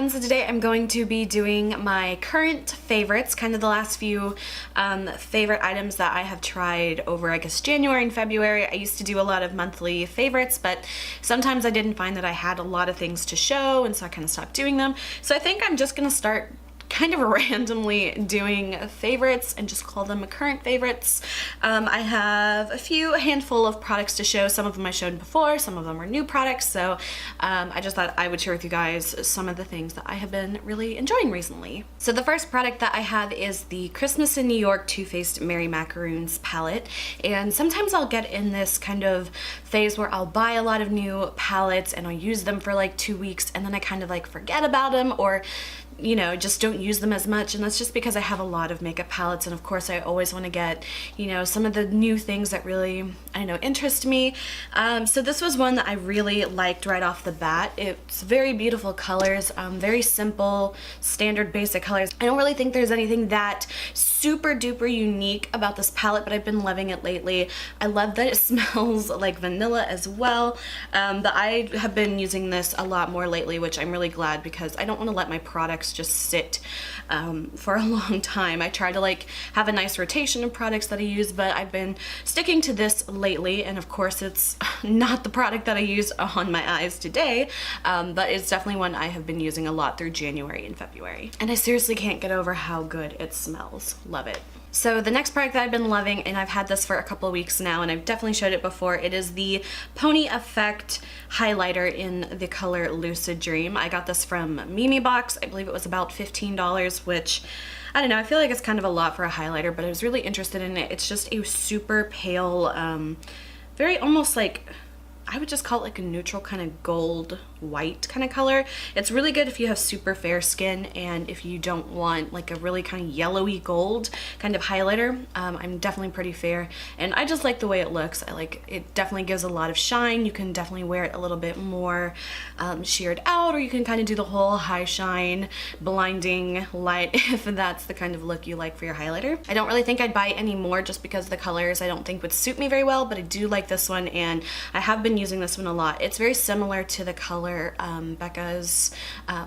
everyone. So today I'm going to be doing my current favorites, kind of the last few favorite items that I have tried over, I guess, January and February. I used to do a lot of monthly favorites, but sometimes I didn't find that I had a lot of things to show, and so I kind of stopped doing them. So I think I'm just gonna start kind of randomly doing favorites and just call them current favorites. I have a handful of products to show. Some of them I showed before, some of them are new products, so I just thought I would share with you guys some of the things that I have been really enjoying recently. So the first product that I have is the Christmas in New York Too Faced Merry Macarons palette, and sometimes I'll get in this kind of phase where I'll buy a lot of new palettes and I'll use them for like 2 weeks and then I kind of like forget about them, or you know, just don't use them as much, and that's just because I have a lot of makeup palettes, and of course I always want to get, you know, some of the new things that really, I don't know, interest me. So this was one that I really liked right off the bat. It's very beautiful colors, very simple, standard basic colors. I don't really think there's anything that super duper unique about this palette, but I've been loving it lately. I love that it smells like vanilla as well. But I have been using this a lot more lately, which I'm really glad, because I don't want to let my products just sit for a long time. I try to like have a nice rotation of products that I use, but I've been sticking to this lately, and of course it's not the product that I use on my eyes today, but it's definitely one I have been using a lot through January and February. And I seriously can't get over how good it smells. Love it. So the next product that I've been loving, and I've had this for a couple of weeks now, and I've definitely showed it before, it is the Pony Effect highlighter in the color Lucid Dream. I got this from Mimi Box. I believe it was about $15, which, I don't know, I feel like it's kind of a lot for a highlighter, but I was really interested in it. It's just a super pale, very almost like, I would just call it like a neutral kind of gold white kind of color. It's really good if you have super fair skin and if you don't want like a really kind of yellowy gold kind of highlighter. I'm definitely pretty fair and I just like the way it looks. I like it. Definitely gives a lot of shine. You can definitely wear it a little bit more sheared out, or you can kind of do the whole high shine blinding light if that's the kind of look you like for your highlighter. I don't really think I'd buy any more just because the colors I don't think would suit me very well, but I do like this one and I have been using this one a lot. It's very similar to the color Becca's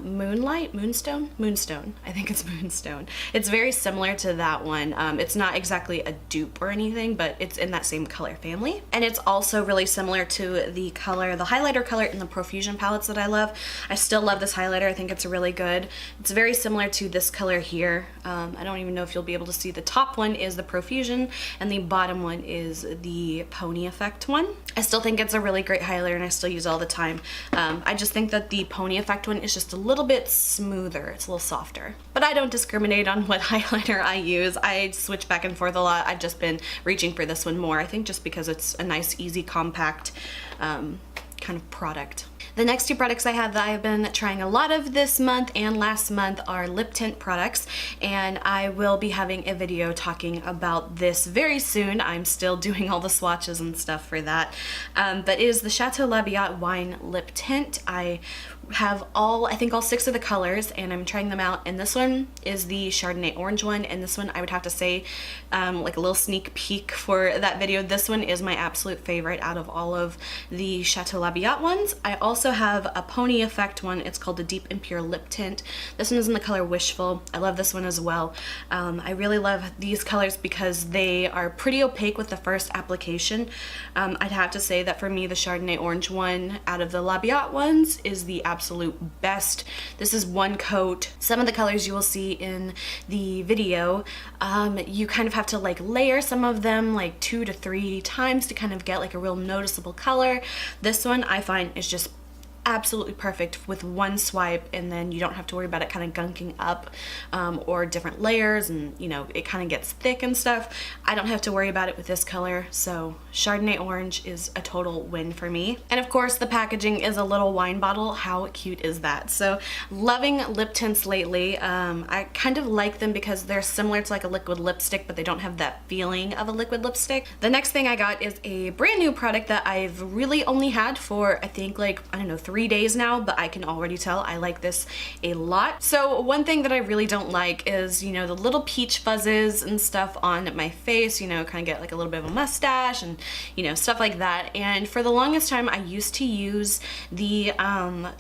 Moonstone. I think it's Moonstone. It's very similar to that one. It's not exactly a dupe or anything, but it's in that same color family. And it's also really similar to the highlighter color in the Profusion palettes that I love. I still love this highlighter. I think it's really good. It's very similar to this color here. I don't even know if you'll be able to see. The top one is the Profusion and the bottom one is the Pony Effect one. I still think it's a really great highlighter and I still use it all the time. I just think that the Pony Effect one is just a little bit smoother. It's a little softer. But I don't discriminate on what highlighter I use. I switch back and forth a lot. I've just been reaching for this one more. I think just because it's a nice, easy, compact kind of product. The next two products I have that I've been trying a lot of this month and last month are lip tint products, and I will be having a video talking about this very soon. I'm still doing all the swatches and stuff for that, but it is the Chateau Labiotte Wine Lip Tint. I have I think all 6 of the colors and I'm trying them out, and this one is the Chardonnay orange one, and this one I would have to say, like a little sneak peek for that video, this one is my absolute favorite out of all of the Chateau Labiotte ones. I also have a Pony Effect one. It's called the Deep and Pure Lip Tint. This one is in the color Wishful. I love this one as well. I really love these colors because they are pretty opaque with the first application. I'd have to say that for me the Chardonnay orange one out of the Labiotte ones is the absolute best. This is one coat. Some of the colors you will see in the video, you kind of have to like layer some of them like 2 to 3 times to kind of get like a real noticeable color. This one I find is just absolutely perfect with one swipe, and then you don't have to worry about it kind of gunking up or different layers, and you know, it kind of gets thick and stuff. I don't have to worry about it with this color, so Chardonnay orange is a total win for me. And of course the packaging is a little wine bottle. How cute is that? So loving lip tints lately. I kind of like them because they're similar to like a liquid lipstick, but they don't have that feeling of a liquid lipstick. The next thing I got is a brand new product that I've really only had for I think like, I don't know, 3 days now, but I can already tell I like this a lot. So one thing that I really don't like is, you know, the little peach fuzzes and stuff on my face, you know, kind of get like a little bit of a mustache and, you know, stuff like that. And for the longest time, I used to use the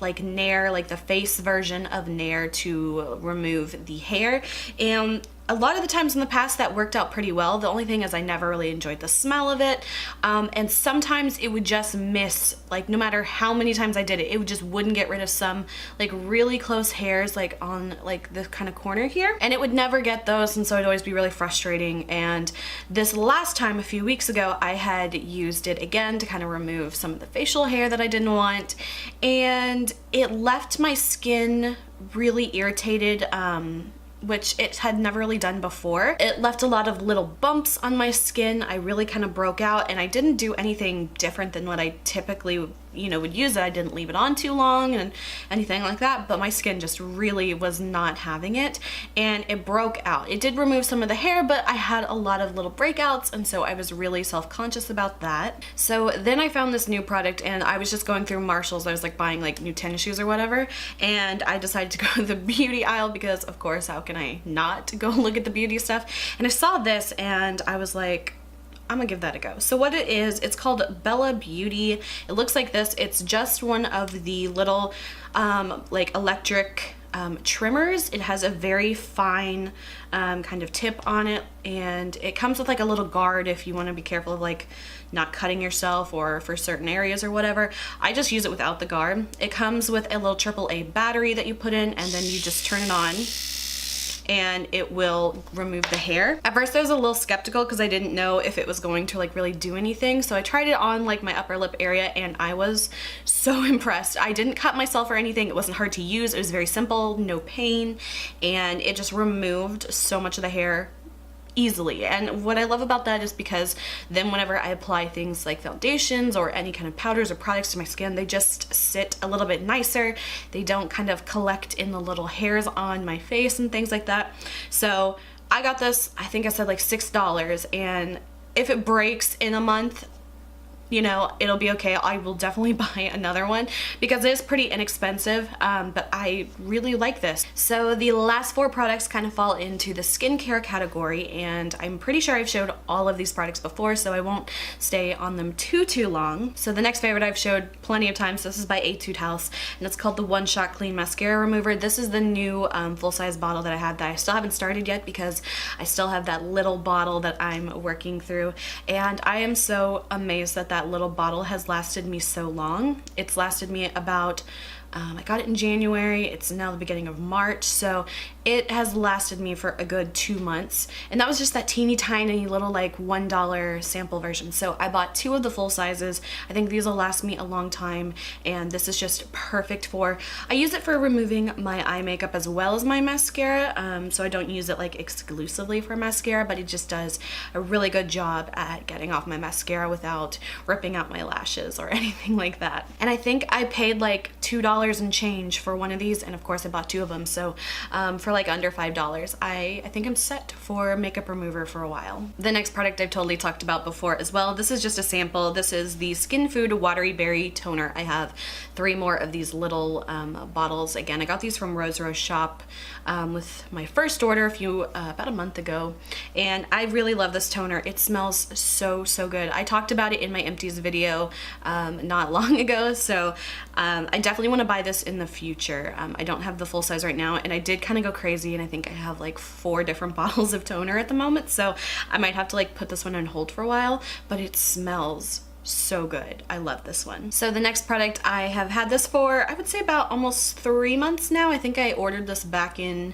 like Nair, like the face version of Nair to remove the hair. And a lot of the times in the past that worked out pretty well. The only thing is I never really enjoyed the smell of it. And sometimes it would just miss, like no matter how many times I did it, it just wouldn't get rid of some like really close hairs like on like this kind of corner here. And it would never get those, and so it'd always be really frustrating. And this last time, a few weeks ago, I had used it again to kind of remove some of the facial hair that I didn't want. And it left my skin really irritated, which it had never really done before. It left a lot of little bumps on my skin. I really kind of broke out, and I didn't do anything different than what I typically, you know, would use it. I didn't leave it on too long and anything like that, but my skin just really was not having it, and it broke out. It did remove some of the hair, but I had a lot of little breakouts, and so I was really self-conscious about that. So then I found this new product, and I was just going through Marshall's. I was like buying like new tennis shoes or whatever, and I decided to go to the beauty aisle because of course, how can I not go look at the beauty stuff? And I saw this and I was like, I'm gonna give that a go. So what it is, it's called Bella Beauty. It looks like this. It's just one of the little like electric trimmers. It has a very fine kind of tip on it, and it comes with like a little guard if you want to be careful of like not cutting yourself or for certain areas or whatever. I just use it without the guard. It comes with a little AAA battery that you put in, and then you just turn it on and it will remove the hair. At first I was a little skeptical because I didn't know if it was going to like really do anything, so I tried it on like my upper lip area, and I was so impressed. I didn't cut myself or anything. It wasn't hard to use. It was very simple, no pain, and it just removed so much of the hair easily. And what I love about that is because then whenever I apply things like foundations or any kind of powders or products to my skin, they just sit a little bit nicer. They don't kind of collect in the little hairs on my face and things like that. So I got this, I think I said like $6, and if it breaks in a month, you know, it'll be okay. I will definitely buy another one because it is pretty inexpensive, but I really like this. So the last 4 products kind of fall into the skincare category, and I'm pretty sure I've showed all of these products before, so I won't stay on them too long. So the next favorite I've showed plenty of times. This is by Etude House, and it's called the One Shot Clean Mascara Remover. This is the new full-size bottle that I had that I still haven't started yet because I still have that little bottle that I'm working through, and I am so amazed that that little bottle has lasted me so long. It's lasted me about I got it in January. It's now the beginning of March, so it has lasted me for a good 2 months, and that was just that teeny tiny little like $1 sample version. So I bought 2 of the full sizes. I think these will last me a long time, and this is just perfect for, I use it for removing my eye makeup as well as my mascara, so I don't use it like exclusively for mascara, but it just does a really good job at getting off my mascara without ripping out my lashes or anything like that. And I think I paid like $2 and change for one of these, and of course I bought 2 of them, so for like under $5 I think I'm set for makeup remover for a while. The next product I've totally talked about before as well. This is just a sample. This is the Skin Food Watery Berry Toner. I have 3 more of these little bottles. Again, I got these from Rose Shop with my first order about a month ago, and I really love this toner. It smells so good. I talked about it in my empties video not long ago, so I definitely want to buy this in the future. I don't have the full size right now, and I did kind of go crazy, and I think I have like 4 different bottles of toner at the moment, so I might have to like put this one on hold for a while, but it smells so good. I love this one. So the next product, I have had this for, I would say about almost 3 months now. I think I ordered this back in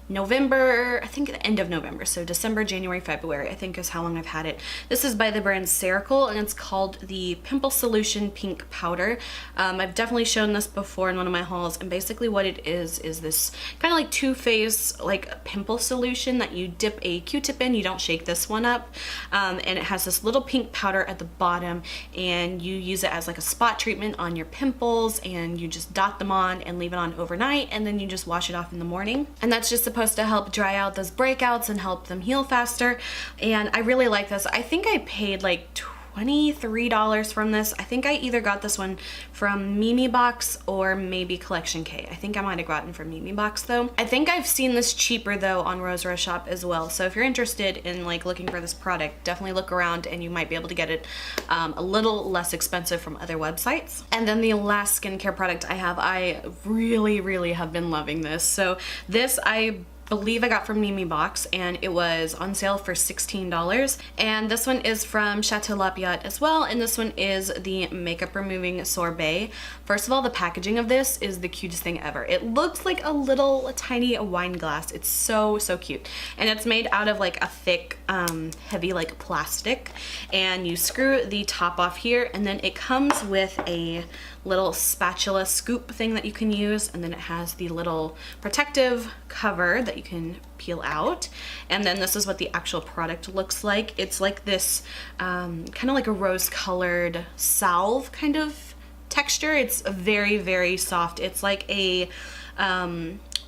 November, I think the end of November, so December, January, February, I think is how long I've had it. This is by the brand Ciracle, and it's called the Pimple Solution Pink Powder. I've definitely shown this before in one of my hauls, and basically what it is this kind of like two-phase like pimple solution that you dip a Q-tip in. You don't shake this one up, and it has this little pink powder at the bottom, and you use it as like a spot treatment on your pimples, and you just dot them on and leave it on overnight, and then you just wash it off in the morning, and that's just supposed to help dry out those breakouts and help them heal faster. And I really like this. I think I paid like $23 from this. I think I either got this one from Mimi Box or maybe Collection K. I think I might have gotten from Mimi Box though. I think I've seen this cheaper though on Rose Shop as well. So if you're interested in like looking for this product, definitely look around and you might be able to get it a little less expensive from other websites. And then the last skincare product I have, I really have been loving this. So this I believe I got from Mimi Box, and it was on sale for $16. And this one is from Chateau Labiotte as well, and this one is the makeup removing sorbet. First of all, the packaging of this is the cutest thing ever. It looks like a little tiny wine glass. It's so cute, and it's made out of like a thick heavy like plastic, and you screw the top off here, and then it comes with a little spatula scoop thing that you can use, and then it has the little protective cover that you can peel out, and then this is what the actual product looks like. It's like this kind of like a rose colored salve kind of texture. It's very soft. It's like a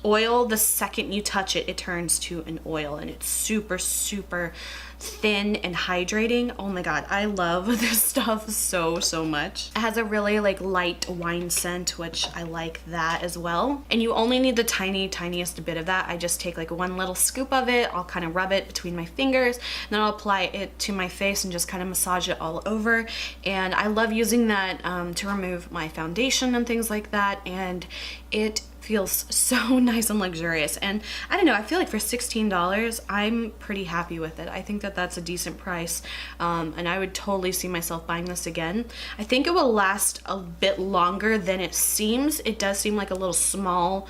oil. The second you touch it, it turns to an oil, and it's super thin and hydrating. Oh my god, I love this stuff so much. It has a really like light wine scent, which I like that as well. And you only need the tiniest bit of that. I just take like one little scoop of it. I'll kind of rub it between my fingers, and then I'll apply it to my face and just kind of massage it all over. And I love using that to remove my foundation and things like that, and it feels so nice and luxurious. And I don't know, I feel like for $16 I'm pretty happy with it. I think that that's a decent price, and I would totally see myself buying this again. I think it will last a bit longer than it seems. It does seem like a little small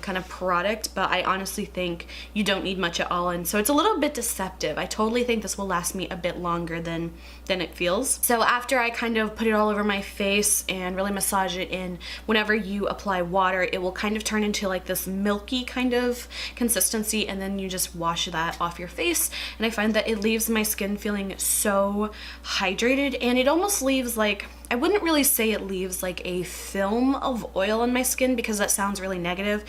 kind of product, but I honestly think you don't need much at all, and so it's a little bit deceptive. I totally think this will last me a bit longer than it feels. So after I kind of put it all over my face and really massage it in, whenever you apply water, it will kind of turn into like this milky kind of consistency, and then you just wash that off your face, and I find that it leaves my skin feeling so hydrated, and it almost leaves like, I wouldn't really say it leaves like a film of oil on my skin because that sounds really negative,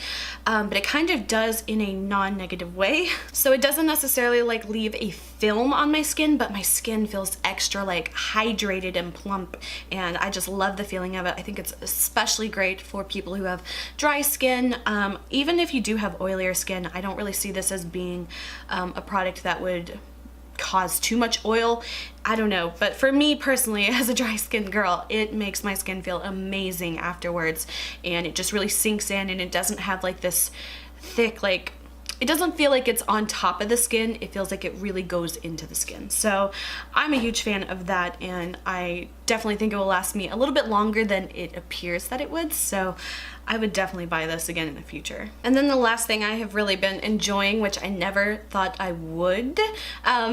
but it kind of does in a non-negative way. So it doesn't necessarily like leave a film on my skin, but my skin feels extra like hydrated and plump, and I just love the feeling of it. I think it's especially great for people who have dry skin. Even if you do have oilier skin, I don't really see this as being a product that would cause too much oil. I don't know, but for me personally, as a dry skin girl, it makes my skin feel amazing afterwards, and it just really sinks in, and it doesn't have like this thick, like, it doesn't feel like it's on top of the skin. It feels like it really goes into the skin. So I'm a huge fan of that, and I definitely think it will last me a little bit longer than it appears that it would. So I would definitely buy this again in the future. And then the last thing I have really been enjoying, which I never thought I would,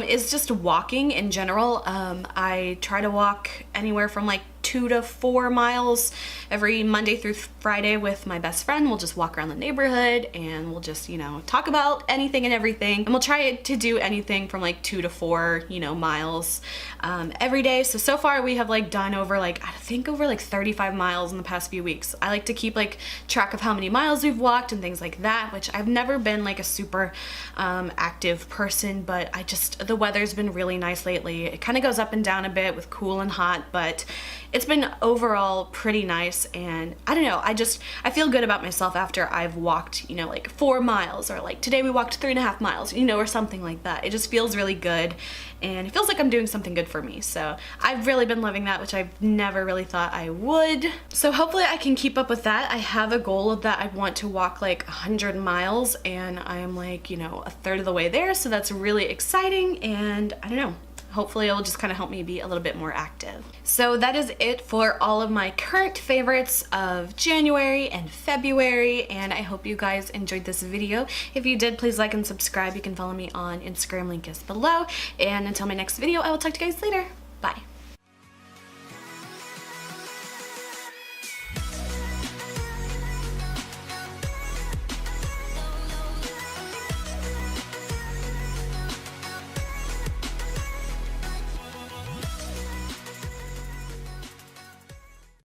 is just walking in general. I try to walk anywhere from like 2 to 4 miles every Monday through Friday with my best friend. We'll just walk around the neighborhood, and we'll just, you know, talk about anything and everything. And we'll try to do anything from like 2 to 4, you know, miles every day. So far we have like done over like, I think over like 35 miles in the past few weeks. I like to keep like track of how many miles we've walked and things like that, which I've never been like a super active person, but the weather's been really nice lately. It kind of goes up and down a bit with cool and hot, but it's been overall pretty nice, and I don't know, I feel good about myself after I've walked, you know, like 4 miles, or like today we walked 3.5 miles, you know, or something like that. It just feels really good, and it feels like I'm doing something good for me. So I've really been loving that, which I've never really thought I would. So hopefully I can keep up with that. I have a goal of that I want to walk like 100 miles, and I am like, you know, a third of the way there, so that's really exciting, and I don't know. Hopefully it'll just kind of help me be a little bit more active. So that is it for all of my current favorites of January and February, and I hope you guys enjoyed this video. If you did, please like and subscribe. You can follow me on Instagram, link is below, and until my next video, I will talk to you guys later. Bye.